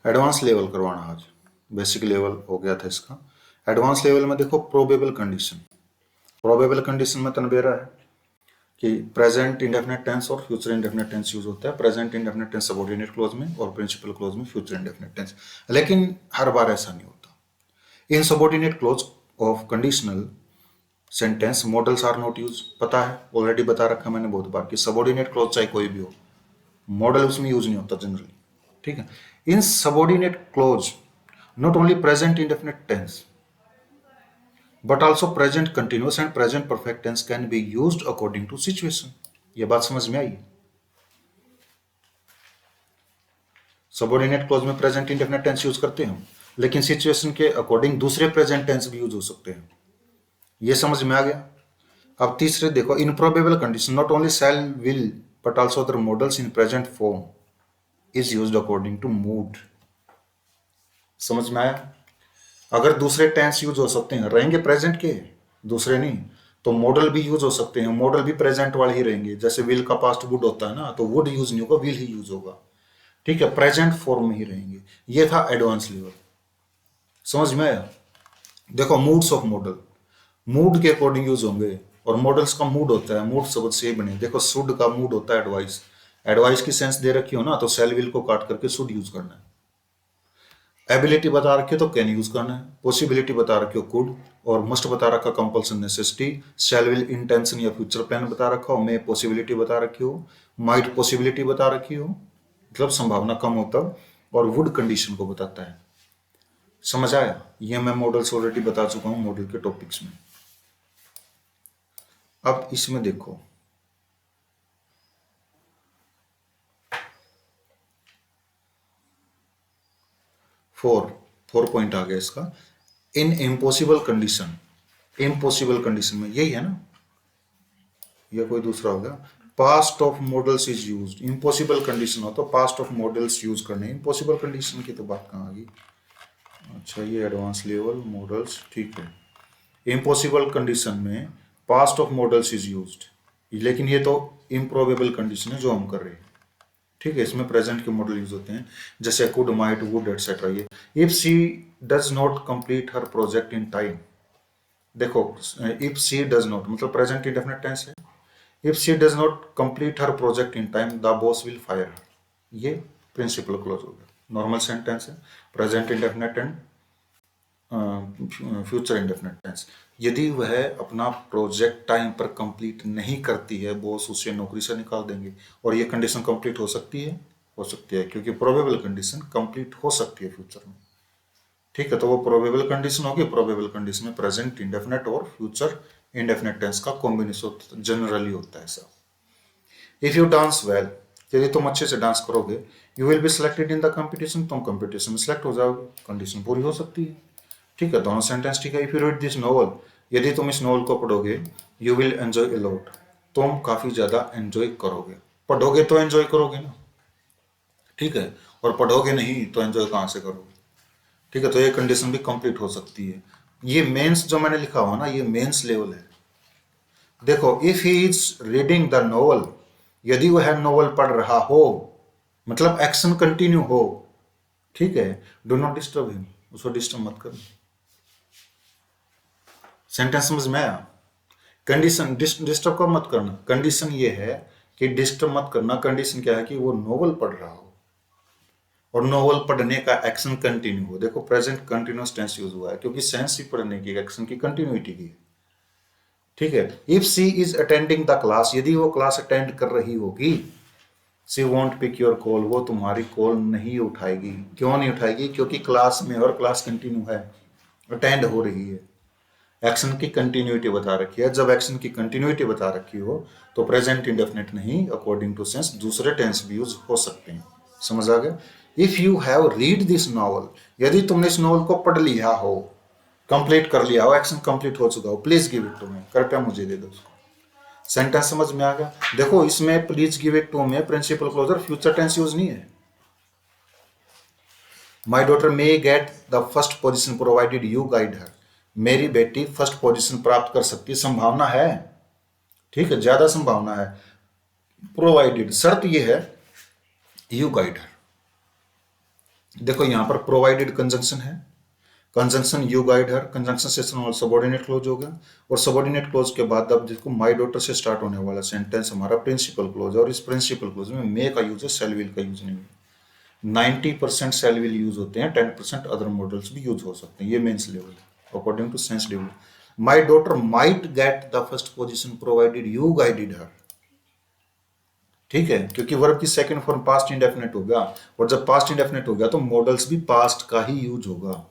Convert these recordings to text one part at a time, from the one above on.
Advance level करवाना आज। Basic level हो गया था इसका। एडवांस लेवल में देखो प्रोबेबल कंडीशन। प्रोबेबल कंडीशन में तनबेरा है कि प्रेजेंट इंडेफिनिट टेंस और फ्यूचर इंडेफिनिट टेंस यूज होता है। Present indefinite tense subordinate clause में और प्रिंसिपल क्लॉज में फ्यूचर इंडेफिनिट टेंस। लेकिन हर बार ऐसा नहीं होता। In subordinate clause of conditional sentence models are not use. पता है, ऑलरेडी बता रखा मैंने बहुत बार कि सबऑर्डिनेट क्लॉज चाहे कोई भी हो, मॉडल उसमें यूज नहीं होता जनरली। ठीक है। In subordinate clause not only present indefinite tense but also present continuous and present perfect tense can be used according to situation। ये बात समझ में आई? सबऑर्डिनेट क्लॉज में प्रेजेंट इंडेफिनिट टेंस यूज करते हैं, लेकिन सिचुएशन के अकॉर्डिंग दूसरे प्रेजेंट टेंस भी यूज हो सकते हैं। ये समझ में आ गया? अब तीसरे देखो, in probable condition not only shall will but also other models in present form is used according to mood. समझ में आया? अगर दूसरे टेंस यूज हो सकते हैं, रहेंगे प्रेजेंट के, दूसरे नहीं, तो मॉडल भी यूज हो सकते हैं। मॉडल भी प्रेजेंट वाले ही रहेंगे। जैसे विल का पास्ट वुड होता है ना, तो वुड यूज नहीं होगा, विल ही यूज होगा। ठीक है, प्रेजेंट फॉर्म में ही रहेंगे। ये था एडवांस लेवल। समझ में आया? देखो, मूड्स ऑफ मॉडल मूड के अकॉर्डिंग यूज होंगे, और मॉडल्स का मूड होता है, मूड शब्द से ही बने। देखो, शुड का मूड होता है एडवाइस। एडवाइस की सेंस दे रखी हो ना, तो सेल विल को काट करके शुड यूज करना है। एबिलिटी बता रखी हो तो कैन यूज करना है। पॉसिबिलिटी बता रखी हो कुड, और मस्ट बता रखा compulsion necessity. Shell will intention या फ्यूचर प्लान बता रखा हो। मे पॉसिबिलिटी बता रखी हो। माइट पॉसिबिलिटी बता रखी हो, मतलब संभावना कम हो तब। और वुड कंडीशन को बताता है। समझ आया? ये मैं मॉडल्स ऑलरेडी बता चुका हूं मॉडल के टॉपिक्स में। अब इसमें देखो, फोर पॉइंट आ गया इसका। इन इम्पॉसिबल कंडीशन, इम्पॉसिबल कंडीशन में यही है ना, या कोई दूसरा होगा। Past of models is used. Impossible condition हो तो पास्ट ऑफ मॉडल्स यूज करने। इम्पॉसिबल कंडीशन की तो बात कहाँ आ गई? अच्छा, ये एडवांस लेवल मॉडल्स, ठीक है। इम्पॉसिबल कंडीशन में past of models is used, लेकिन ये तो इम्प्रोबेबल कंडीशन है जो हम कर रहे हैं। ठीक है, इसमें प्रेजेंट के मॉडल यूज होते हैं, जैसे कुड, माइट, वुड एटसेट्रा। ये if she does not complete her project in time. देखो, इफ सी डज नॉट मतलब प्रेजेंट इंडेफिनिट टेंस है। If she does not complete her project in time the boss will fire. ये principal clause हो गया, normal sentence है, present indefinite and future indefinite tense. यदि वह अपना प्रोजेक्ट टाइम पर कंप्लीट नहीं करती है, बॉस उसे नौकरी से निकाल देंगे। और ये कंडीशन कंप्लीट हो सकती है, क्योंकि प्रोबेबल कंडीशन कंप्लीट हो सकती है फ्यूचर में। ठीक है, तो वो प्रोबेबल कंडीशन होगी। प्रोबेबल कंडीशन में प्रेजेंट इंडेफिनिट और फ्यूचर इंडेफिनिट टेंस का कॉम्बिनेशन जनरली होता है ऐसा। इफ यू डांस वेल, यदि तुम अच्छे से डांस करोगे, you will be selected in the competition, तुम कंपटीशन में सिलेक्ट हो जाओगे। कंडीशन पूरी हो सकती है। ठीक है, दोनों सेंटेंस ठीक है। If you read this novel, यदि तुम इस नॉवल को पढ़ोगे, you will enjoy a lot, तुम काफी ज्यादा एंजॉय करोगे। पढ़ोगे तो एंजॉय करोगे ना, ठीक है, और पढ़ोगे नहीं तो एंजॉय कहाँ से करोगे? ठीक है, तो ये कंडीशन भी कंप्लीट हो सकती है। ये मेंस जो मैंने लिखा हुआ ना, ये मेंस लेवल है। देखो, if he is reading the novel, यदि वह नॉवल पढ़ रहा हो, मतलब एक्शन कंटिन्यू हो, ठीक है, डो नॉट डिस्टर्ब हिम, उसको डिस्टर्ब मत करना। सेंटेंस समझ में आया? कंडीशन डिस्टर्ब को मत करना, कंडीशन ये है कि डिस्टर्ब मत करना। कंडीशन क्या है कि वो नॉवल पढ़ रहा हो और नॉवल पढ़ने का एक्शन कंटिन्यू हो। देखो, प्रेजेंट कंटिन्यूअस टेंस यूज हुआ है क्योंकि सेंस ही पढ़ने की, एक्शन की कंटिन्यूटी की। ठीक है, if she is attending the class, यदि वो क्लास अटेंड कर रही होगी, she won't pick your call, वो तुम्हारी कॉल नहीं उठाएगी। क्यों नहीं उठाएगी? क्योंकि क्लास में और क्लास कंटिन्यू है, अटेंड हो रही है। एक्शन की कंटिन्यूटी बता रखी है। जब एक्शन की कंटिन्यूटी बता रखी हो तो प्रेजेंट इंडेफिनिट नहीं, अकॉर्डिंग टू सेंस दूसरे टेंस भी यूज हो सकते हैं। समझ आ गया? If you have read this novel, यदि तुमने इस नॉवल को पढ़ लिया हो, कंप्लीट कर लिया हो, एक्शन कंप्लीट हो चुका हो, please give it to me, कृपया मुझे दे दो उसको। सेंटेंस समझ में आ गया? देखो, इसमें please give it to me principal clause future tense use नहीं है। My daughter may get the first position provided you guide her, मेरी बेटी फर्स्ट पोजीशन प्राप्त कर सकती है, संभावना है। ठीक है, ज्यादा संभावना है। प्रोवाइडेड, शर्त यह है, यू गाइड हर। देखो यहाँ पर प्रोवाइडेड कंजंक्शन है, conjunction you guide her, conjunction से सबॉर्डिनेट क्लोज हो गया, और सबॉर्डिनेट क्लोज के बाद अब देखो माय डॉटर से स्टार्ट होने वाला सेंटेंस हमारा प्रिंसिपल क्लोज है, और इस प्रिंसिपल क्लोज में मे का यूज है, सेल विल का यूज नहीं है। 90% सेल विल यूज होते हैं, 10% अदर मॉडल्स भी यूज हो सकते हैं, ये मेंस लेवल है according to sense develop. My daughter might get the first position provided you guided her, ठीक है, क्योंकि वर्ब की सेकंड फॉर्म पास्ट इंडेफिनिट हो गया, और जब पास्ट इंडेफिनिट हो गया तो मॉडल्स भी पास्ट का ही यूज होगा,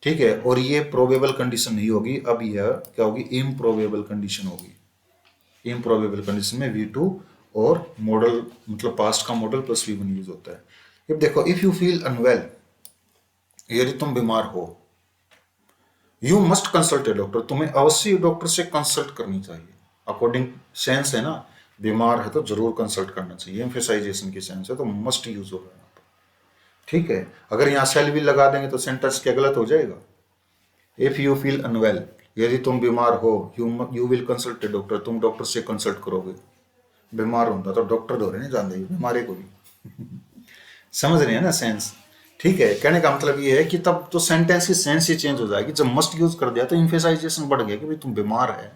ठीक है। और ये प्रोबेबल कंडीशन नहीं होगी, अब यह क्या होगी, इम्प्रोबेबल कंडीशन होगी। इम्प्रोबेबल कंडीशन में V2 और मॉडल मतलब पास्ट का मॉडल प्लस V1 यूज होता है। अब देखो इफ यू फील अनवेल, यदि तुम बीमार हो, you must consult A doctor, तुम्हें अवश्य डॉक्टर से कंसल्ट करनी चाहिए। अकॉर्डिंग सेंस है ना, बीमार है तो जरूर कंसल्ट करना चाहिए, एम्फेसाइजेशन की सेंस है तो मस्ट यूज होगा यहाँ पर, ठीक है। अगर यहाँ सेल भी लगा देंगे तो सेंटेंस क्या गलत हो जाएगा। इफ यू फील अनवेल, यदि तुम बीमार हो, you will consult A doctor, तुम डॉक्टर से कंसल्ट करोगे। बीमार होता तो डॉक्टर दो नहीं जानते बीमारी को भी समझ रहे हैं ना सेंस, ठीक है। कहने का मतलब ये है कि तब तो सेंटेंस की सेंस ही चेंज हो जाएगी, जब मस्ट यूज कर दिया तो इम्फेसाइजेशन बढ़ गया कि भाई तुम बीमार है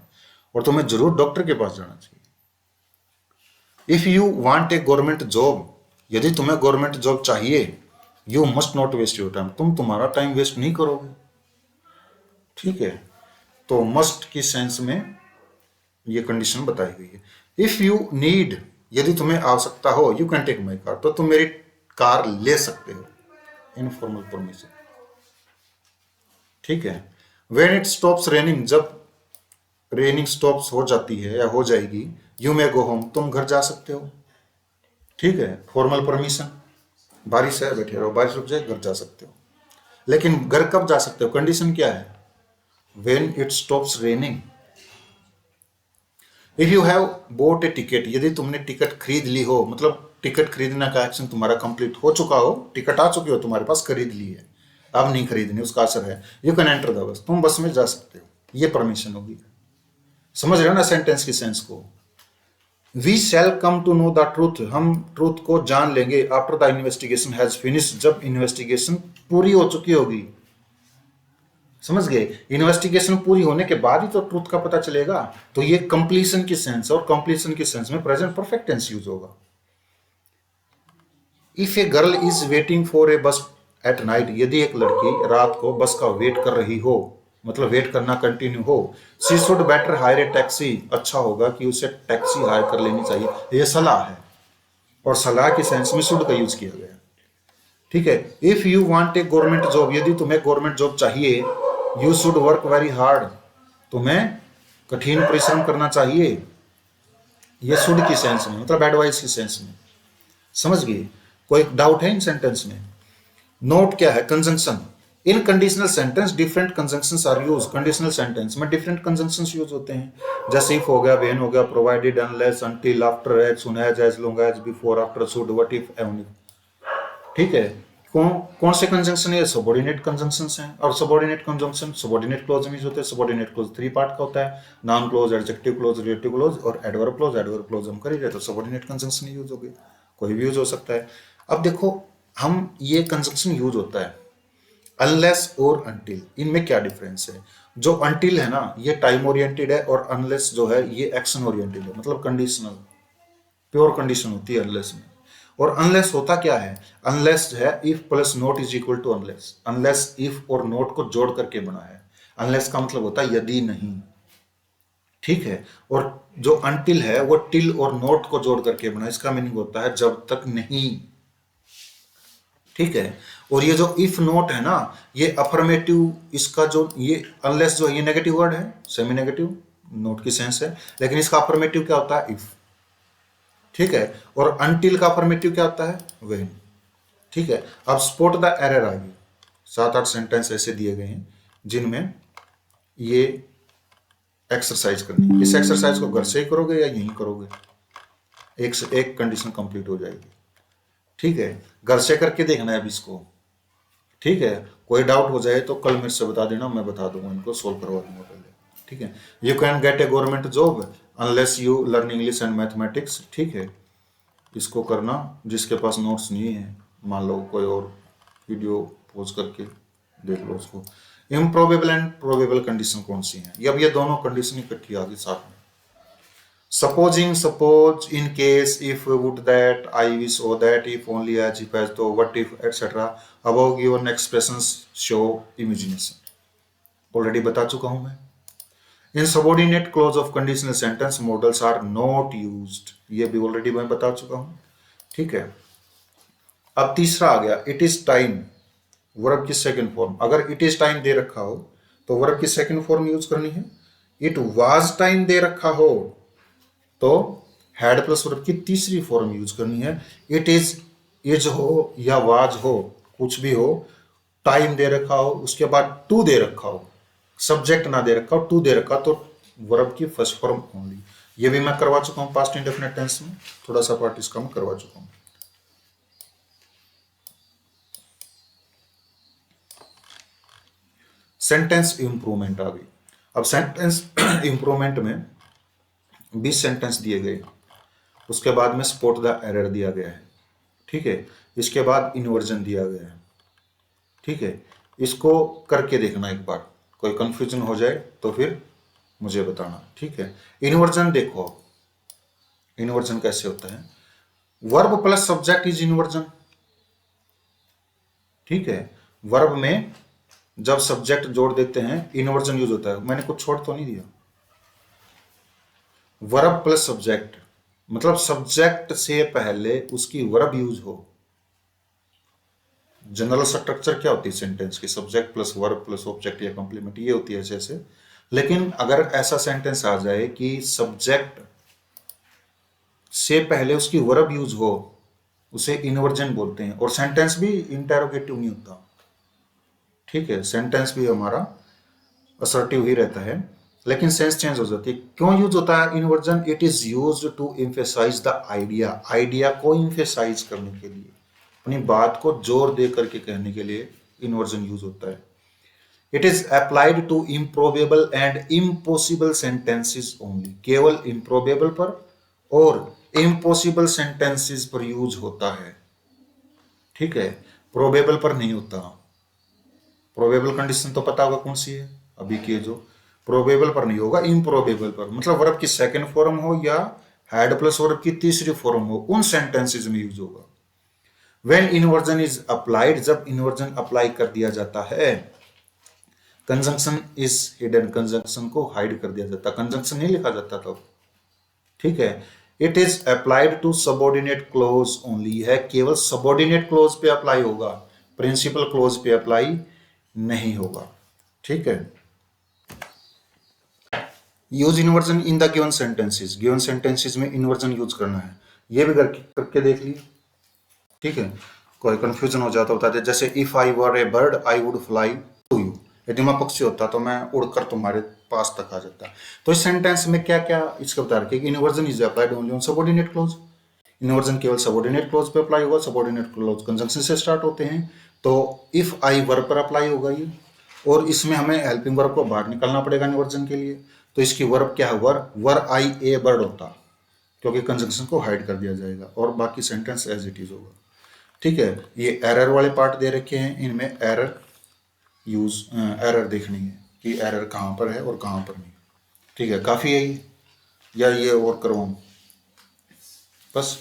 और तुम्हें जरूर डॉक्टर के पास जाना चाहिए। If you want a government job, यदि तुम्हें गवर्नमेंट जॉब चाहिए, you must not waste your time, तुम तुम्हारा टाइम वेस्ट नहीं करोगे, ठीक है। तो मस्ट की सेंस में ये कंडीशन बताई गई है। इफ यू नीड, यदि तुम्हें आवश्यकता हो, you can take my car, तो तुम मेरी कार ले सकते हो, इनफॉर्मल परमिशन, ठीक है। वेन इट स्टॉप्स रेनिंग, जब रेनिंग स्टॉप्स हो जाती है या हो जाएगी, यू मे गो होम, तुम घर जा सकते हो, ठीक है। फॉर्मल परमिशन, बारिश है बैठे रहो, बारिश रुक जाए घर जा सकते हो, लेकिन घर कब जा सकते हो, कंडीशन क्या है, when it stops raining. If you have boat A ticket, यदि तुमने टिकट खरीद ली हो, मतलब टिकट खरीदने का एक्शन तुम्हारा कंप्लीट हो चुका हो, टिकट आ चुकी हो तुम्हारे पास, खरीद ली है, अब नहीं खरीदनी, उसका असर है, you can enter the bus, तुम बस में जा सकते हो, ये परमिशन होगी। समझ रहे हो ना सेंटेंस की सेंस को। We shall come to know the truth, हम ट्रूथ को जान लेंगे, after the investigation has finish, जब इन्वेस्टिगेशन पूरी हो चुकी होगी, समझ गए, इन्वेस्टिगेशन पूरी होने के बाद ही तो ट्रूथ का पता चलेगा। तो ये कंप्लीशन की सेंस, और कंप्लीशन की सेंस में प्रेजेंट परफेक्ट टेंस यूज होगा। If a girl is waiting for a बस एट नाइट, यदि एक लड़की रात को बस का वेट कर रही हो, मतलब वेट करना कंटिन्यू हो, she should better higher A taxi, अच्छा होगा कि उसे टैक्सी हायर कर लेनी चाहिए, ये सलाह है, और सलाह की सेंस में शुड का यूज किया गया, ठीक है। If you want a government job, यदि तुम्हें गवर्नमेंट जॉब चाहिए, you should work very hard, तुम्हें कठिन परिश्रम करना चाहिए, ये शुड की सेंस में, मतलब एडवाइस की सेंस में, समझ गए। कोई डाउट है इन सेंटेंस में। नोट क्या है, conjunction, in conditional sentence different conjunctions are use, conditional sentence में डिफरेंट कंजंक्शंस यूज होते हैं, जैसे इफ हो गया, व्हेन हो गया, provided, unless, until, after, as soon as long as, before, after, should, what if, एवनी, ठीक है। कौन कौन से कंजंक्शन है, सबऑर्डिनेट कंजंक्शंस हैं, और सबऑर्डिनेट कंजंक्शन सबऑर्डिनेट क्लॉज में यूज होते हैं। सबऑर्डिनेट क्लॉज 3 पार्ट का होता है, noun clause, adjective clause, relative clause और एडवर्ब क्लॉज। एडवर्ब क्लॉज हम कर ही रहे तो सबऑर्डिनेट कंजंक्शन यूज हो गए, कोई भी यूज हो सकता है। अब देखो हम ये कंजंक्शन यूज होता है अनलेस और अनटिल, इनमें क्या डिफरेंस है। जो अनटिल है ना ये टाइम ओरिएंटेड है, और अनलेस जो है ये एक्शन ओरिएंटेड है, मतलब कंडीशनल, प्योर कंडीशन होती है अनलेस में। और अनलेस होता क्या है, अनलेस है if plus not is equal to unless, unless if और नोट को जोड़ करके बना है। अनलेस का मतलब होता है यदि नहीं, ठीक है। और जो अनटिल है वो टिल और नोट को जोड़ करके बना है, इसका मीनिंग होता है जब तक नहीं, ठीक है। और ये जो इफ नोट है ना ये अफर्मेटिव, इसका जो ये अनलेस जो है ये नेगेटिव वर्ड है, सेमी नेगेटिव नोट की सेंस है, लेकिन इसका अफर्मेटिव क्या होता है, इफ, ठीक है। और अनटिल का अफर्मेटिव क्या होता है, व्हेन, ठीक है। अब स्पॉट द एरर आ गई, 7-8 सेंटेंस ऐसे दिए गए हैं जिनमें ये एक्सरसाइज करनी है। इस एक्सरसाइज को घर से ही करोगे या यहीं करोगे, एक से एक कंडीशन कंप्लीट हो जाएगी, ठीक है। घर से करके देखना है अब इसको, ठीक है। कोई डाउट हो जाए तो कल मेरे से बता देना, मैं बता दूंगा, इनको सोल्व करवा दूंगा पहले, ठीक है। You can get A government job unless you learn English and mathematics, ठीक है। इसको करना जिसके पास नोट्स नहीं है, मान लो कोई और वीडियो पॉज करके देख लो उसको। इम्प्रोबेबल एंड प्रोबेबल कंडीशन कौन सी हैं? अब ये दोनों कंडीशन इकट्ठी आ गई साथ में। Suppose, in case, if, would that, I wish, or that, if only, as, if as though, what if, etc. Above given expressions show imagination. Already बता चुका हूं मैं। In subordinate clause of conditional sentence models are not used, ये भी already मैं बता चुका हूं। ठीक है, अब तीसरा आ गया, इट इज टाइम, वर्ब की सेकंड फॉर्म। अगर इट इज टाइम दे रखा हो तो वर्ब की सेकंड फॉर्म यूज करनी है। इट वाज टाइम दे रखा हो तो हैड प्लस वर्ब की तीसरी फॉर्म यूज करनी है। इट इज हो या वाज हो, कुछ भी हो, टाइम दे रखा हो, उसके बाद टू दे रखा हो, सब्जेक्ट ना दे रखा हो, टू दे रखा, तो वर्ब की फर्स्ट फॉर्म ओनली। ये भी मैं करवा चुका हूं पास्ट इंडेफिनिट टेंस में, थोड़ा सा पार्ट इसका मैं करवा चुका हूं। सेंटेंस इंप्रूवमेंट आ गई। अब सेंटेंस इंप्रूवमेंट में 20 सेंटेंस दिए गए, उसके बाद में स्पॉट द एरर दिया गया है। ठीक है, इसके बाद इन्वर्जन दिया गया है। ठीक है, इसको करके देखना एक बार, कोई कंफ्यूजन हो जाए तो फिर मुझे बताना। ठीक है, इन्वर्जन देखो, इन्वर्जन कैसे होता है? Verb plus subject is inversion. ठीक है, वर्ब में जब सब्जेक्ट जोड़ देते हैं इन्वर्जन यूज होता है। मैंने कुछ छोड़ तो नहीं दिया? वर्ब प्लस सब्जेक्ट मतलब सब्जेक्ट से पहले उसकी वर्ब यूज हो। जनरल स्ट्रक्चर क्या होती है सेंटेंस की? Subject plus verb plus object या कॉम्प्लीमेंट, ये होती है जैसे। लेकिन अगर ऐसा सेंटेंस आ जाए कि सब्जेक्ट से पहले उसकी वर्ब यूज हो, उसे इन्वर्जन बोलते हैं। और सेंटेंस भी इंटेरोगेटिव नहीं होता। ठीक है, सेंटेंस भी हमारा असर्टिव ही रहता है, लेकिन सेंस चेंज हो जाती है। क्यों यूज होता है inversion? It is used to emphasize the idea, idea को एम्फेसाइज करने के लिए, अपनी बात को जोर दे करके कहने के लिए इन्वर्जन यूज होता है। It is applied to improbable and impossible sentences only, केवल इम्प्रोबेबल पर और इम्पॉसिबल सेंटेंसेस पर यूज होता है। ठीक है, प्रोबेबल पर नहीं होता। प्रोबेबल कंडीशन तो पता होगा कौन सी है अभी की, जो प्रोबेबल पर नहीं होगा, इम्प्रोबेबल पर, मतलब वर्ब की सेकंड फॉर्म हो या हैड प्लस वर्ब की तीसरी फॉर्म हो, उन सेंटेंसेस में यूज होगा। व्हेन इन्वर्जन इज अप्लाइड, जब इन्वर्जन अप्लाई कर दिया जाता है, कंजंक्शन इज हिडन, कंजंक्शन को हाइड कर दिया जाता, कंजंक्शन नहीं लिखा जाता तब। ठीक है, it is applied to subordinate clause only, है केवल सबऑर्डिनेट क्लोज पे अप्लाई होगा, प्रिंसिपल क्लोज पे अप्लाई नहीं होगा। ठीक है, use inversion in the given sentences, given sentences में इन्वर्जन यूज करना है, ये भी करके देख ली। ठीक है, कोई कंफ्यूजन हो जाता बता दे। जैसे if I were a bird I would fly to you, यदि मैं पक्षी होता तो मैं उड़कर तुम्हारे पास तक आ जाता। तो इस सेंटेंस में क्या क्या इसका बता रखिए कि inversion is applied only on subordinate close, inversion केवल सबऑर्डिनेट क्लोज पे अप्लाई होगा। सबऑर्डिनेट क्लोज कंजंक्शन से स्टार्ट होते हैं, तो इफ आई वर्ब पर अप्लाई होगा ये, और इसमें हमें हेल्पिंग वर्ब को बाहर निकालना पड़ेगा इन्वर्जन के लिए। तो इसकी वर्ब क्या है? वर आई ए बर्ड होता, क्योंकि कंजंक्शन को हाइड कर दिया जाएगा, और बाकी सेंटेंस एज इट इज होगा। ठीक है, ये एरर वाले पार्ट दे रखे हैं, इनमें एरर देखनी है कि एरर कहाँ पर है और कहाँ पर नहीं। ठीक है, काफ़ी है ये, या ये और करवाऊँ? बस।